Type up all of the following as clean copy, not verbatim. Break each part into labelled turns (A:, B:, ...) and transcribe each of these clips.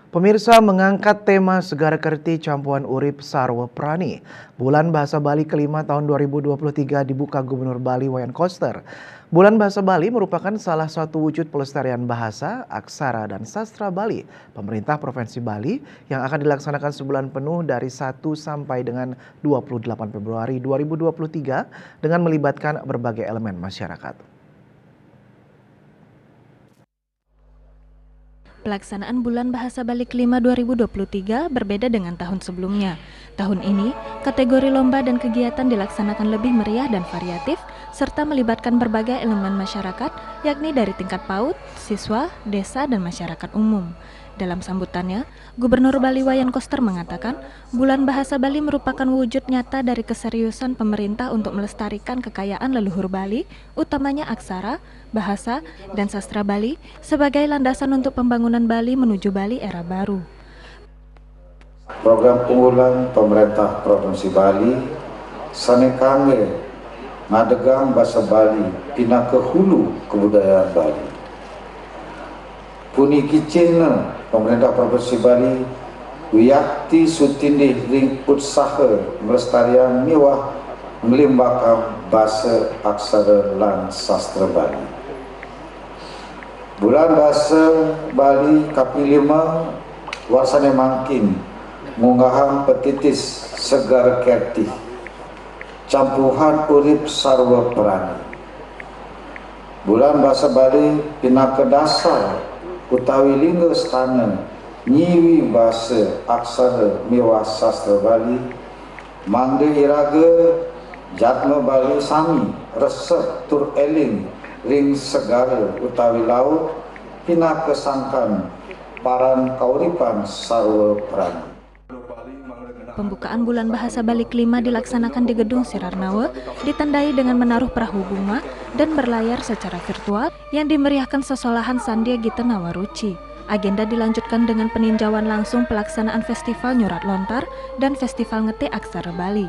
A: Pemirsa mengangkat tema Segara Kerti Campuan Urip Sarwa Prani. Bulan Bahasa Bali kelima tahun 2023 dibuka Gubernur Bali Wayan Koster. Bulan Bahasa Bali merupakan salah satu wujud pelestarian bahasa, aksara, dan sastra Bali. Pemerintah Provinsi Bali yang akan dilaksanakan sebulan penuh dari 1 sampai dengan 28 Februari 2023 dengan melibatkan berbagai elemen masyarakat.
B: Pelaksanaan Bulan Bahasa Bali kelima 2023 berbeda dengan tahun sebelumnya. Tahun ini, kategori lomba dan kegiatan dilaksanakan lebih meriah dan variatif, serta melibatkan berbagai elemen masyarakat, yakni dari tingkat PAUD, siswa, desa, dan masyarakat umum. Dalam sambutannya, Gubernur Bali Wayan Koster mengatakan, Bulan Bahasa Bali merupakan wujud nyata dari keseriusan pemerintah untuk melestarikan kekayaan leluhur Bali, utamanya aksara, bahasa, dan sastra Bali, sebagai landasan untuk pembangunan Bali menuju Bali era baru.
C: Program unggulan pemerintah Provinsi Bali, Sanekame, ngadegang bahasa Bali, pina ke hulu kebudayaan Bali. Puni kicina pemerintah Provinsi Bali, wiyakti sutindih ring usaha melestarian miwah melimbakam bahasa aksara lan sastra Bali. Bulan Bahasa Bali Kapi 5 wasane mangkin munggahan petitis Segara Kerti Campuhan Urip Sarwa Prani. Bulan Bahasa Bali pinaka dasar utawi lingga stana nyiwi bahasa aksara miwah sastra Bali mangde iraga jatma Bali sami resep tur eling ring segara utawi laut pina kesangkan paran kauripan sarwa prani.
B: Pembukaan Bulan Bahasa Bali kelima dilaksanakan di Gedung Sirarnawe, ditandai dengan menaruh perahu bunga dan berlayar secara virtual yang dimeriahkan sesolahan Sandia Gita Nawaruci. Agenda dilanjutkan dengan peninjauan langsung pelaksanaan Festival Nyurat Lontar dan Festival Ngete Aksara Bali.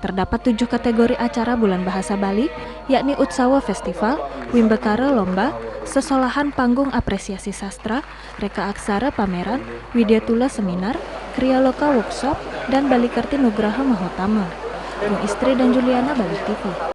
B: Terdapat 7 kategori acara Bulan Bahasa Bali, yakni Utsawa Festival, Wimbekara Lomba, Sesolahan Panggung Apresiasi Sastra, Reka Aksara Pameran, Widya Tula Seminar, Kriya Loka Workshop, dan Bali Kerti Nugraha Mahotama. Bung Istri dan Juliana, Bali TV.